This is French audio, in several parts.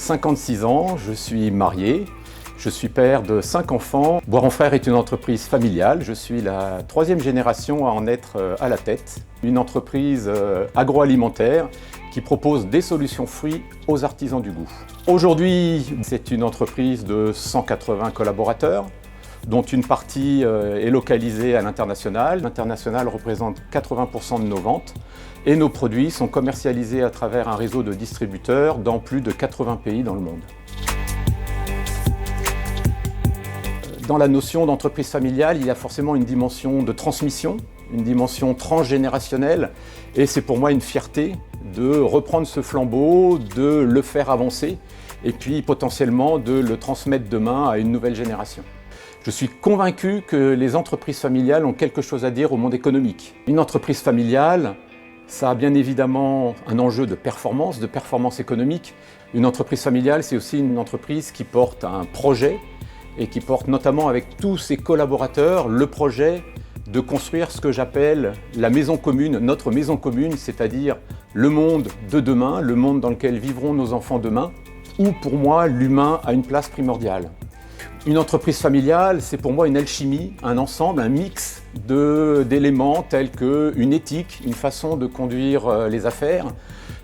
56 ans, je suis marié, je suis père de 5 enfants. Boiron Frères est une entreprise familiale, je suis la 3e génération à en être à la tête. Une entreprise agroalimentaire qui propose des solutions fruits aux artisans du goût. Aujourd'hui, c'est une entreprise de 180 collaborateurs, dont une partie est localisée à l'international. L'international représente 80% de nos ventes et nos produits sont commercialisés à travers un réseau de distributeurs dans plus de 80 pays dans le monde. Dans la notion d'entreprise familiale, il y a forcément une dimension de transmission, une dimension transgénérationnelle, et c'est pour moi une fierté de reprendre ce flambeau, de le faire avancer, et puis potentiellement de le transmettre demain à une nouvelle génération. Je suis convaincu que les entreprises familiales ont quelque chose à dire au monde économique. Une entreprise familiale, ça a bien évidemment un enjeu de performance économique. Une entreprise familiale, c'est aussi une entreprise qui porte un projet et qui porte notamment avec tous ses collaborateurs le projet de construire ce que j'appelle la maison commune, notre maison commune, c'est-à-dire le monde de demain, le monde dans lequel vivront nos enfants demain, où pour moi l'humain a une place primordiale. Une entreprise familiale, c'est pour moi une alchimie, un ensemble, un mix d'éléments tels qu'une éthique, une façon de conduire les affaires,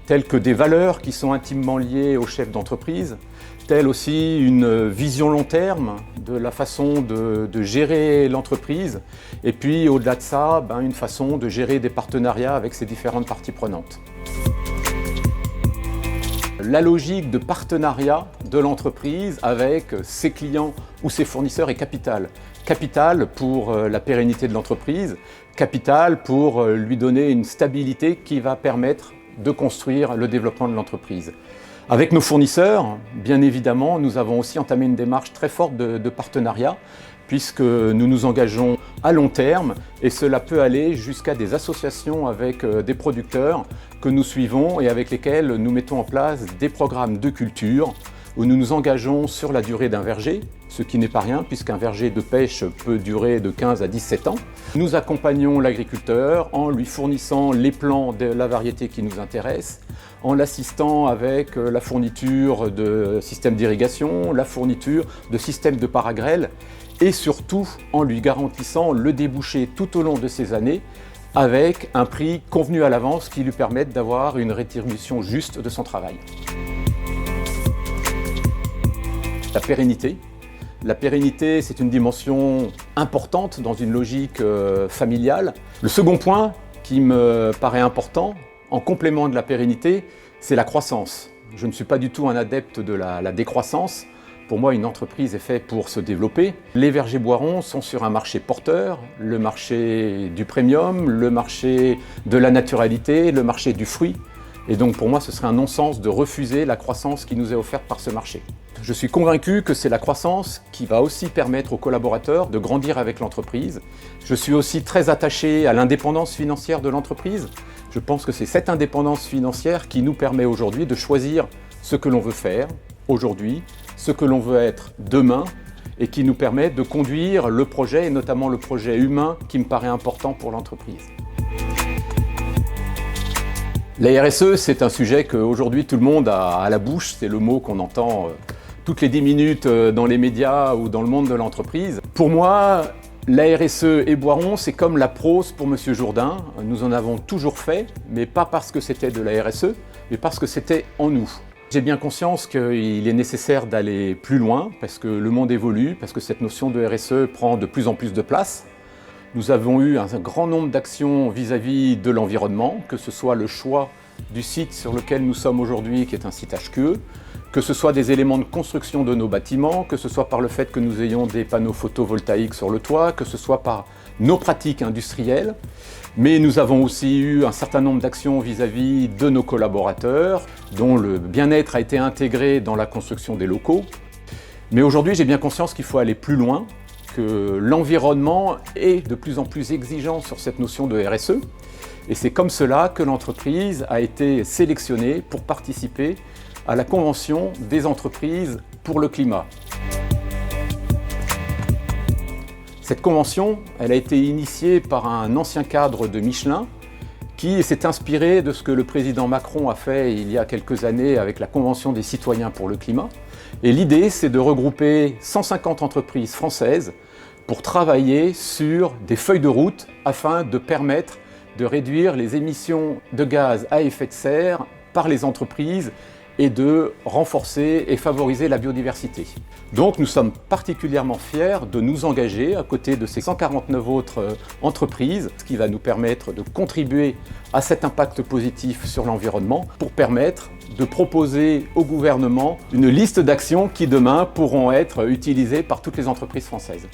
tels que des valeurs qui sont intimement liées au chef d'entreprise, telle aussi une vision long terme de la façon de gérer l'entreprise, et puis au-delà de ça, une façon de gérer des partenariats avec ces différentes parties prenantes. La logique de partenariat de l'entreprise avec ses clients ou ses fournisseurs est capitale. Capitale pour la pérennité de l'entreprise, capitale pour lui donner une stabilité qui va permettre de construire le développement de l'entreprise. Avec nos fournisseurs, bien évidemment, nous avons aussi entamé une démarche très forte de partenariat, puisque nous nous engageons à long terme et cela peut aller jusqu'à des associations avec des producteurs que nous suivons et avec lesquels nous mettons en place des programmes de culture où nous nous engageons sur la durée d'un verger, ce qui n'est pas rien puisqu'un verger de pêche peut durer de 15 à 17 ans. Nous accompagnons l'agriculteur en lui fournissant les plants de la variété qui nous intéresse, en l'assistant avec la fourniture de systèmes d'irrigation, la fourniture de systèmes de paragrêle et surtout en lui garantissant le débouché tout au long de ces années avec un prix convenu à l'avance qui lui permette d'avoir une rétribution juste de son travail. La pérennité. La pérennité, c'est une dimension importante dans une logique familiale. Le second point qui me paraît important, en complément de la pérennité, c'est la croissance. Je ne suis pas du tout un adepte de la décroissance. Pour moi, une entreprise est faite pour se développer. Les vergers Boiron sont sur un marché porteur, le marché du premium, le marché de la naturalité, le marché du fruit. Et donc pour moi, ce serait un non-sens de refuser la croissance qui nous est offerte par ce marché. Je suis convaincu que c'est la croissance qui va aussi permettre aux collaborateurs de grandir avec l'entreprise. Je suis aussi très attaché à l'indépendance financière de l'entreprise. Je pense que c'est cette indépendance financière qui nous permet aujourd'hui de choisir ce que l'on veut faire aujourd'hui, ce que l'on veut être demain et qui nous permet de conduire le projet et notamment le projet humain qui me paraît important pour l'entreprise. La RSE, c'est un sujet qu'aujourd'hui tout le monde a à la bouche, c'est le mot qu'on entend toutes les 10 minutes dans les médias ou dans le monde de l'entreprise. Pour moi, la RSE et Boiron, c'est comme la prose pour Monsieur Jourdain. Nous en avons toujours fait, mais pas parce que c'était de la RSE, mais parce que c'était en nous. J'ai bien conscience qu'il est nécessaire d'aller plus loin, parce que le monde évolue, parce que cette notion de RSE prend de plus en plus de place. Nous avons eu un grand nombre d'actions vis-à-vis de l'environnement, que ce soit le choix du site sur lequel nous sommes aujourd'hui, qui est un site HQE, que ce soit des éléments de construction de nos bâtiments, que ce soit par le fait que nous ayons des panneaux photovoltaïques sur le toit, que ce soit par nos pratiques industrielles. Mais nous avons aussi eu un certain nombre d'actions vis-à-vis de nos collaborateurs, dont le bien-être a été intégré dans la construction des locaux. Mais aujourd'hui, j'ai bien conscience qu'il faut aller plus loin, que l'environnement est de plus en plus exigeant sur cette notion de RSE. Et c'est comme cela que l'entreprise a été sélectionnée pour participer à la Convention des entreprises pour le climat. Cette convention, elle a été initiée par un ancien cadre de Michelin qui s'est inspiré de ce que le président Macron a fait il y a quelques années avec la Convention des citoyens pour le climat. Et l'idée, c'est de regrouper 150 entreprises françaises pour travailler sur des feuilles de route afin de permettre de réduire les émissions de gaz à effet de serre par les entreprises et de renforcer et favoriser la biodiversité. Donc nous sommes particulièrement fiers de nous engager à côté de ces 149 autres entreprises, ce qui va nous permettre de contribuer à cet impact positif sur l'environnement pour permettre de proposer au gouvernement une liste d'actions qui demain pourront être utilisées par toutes les entreprises françaises.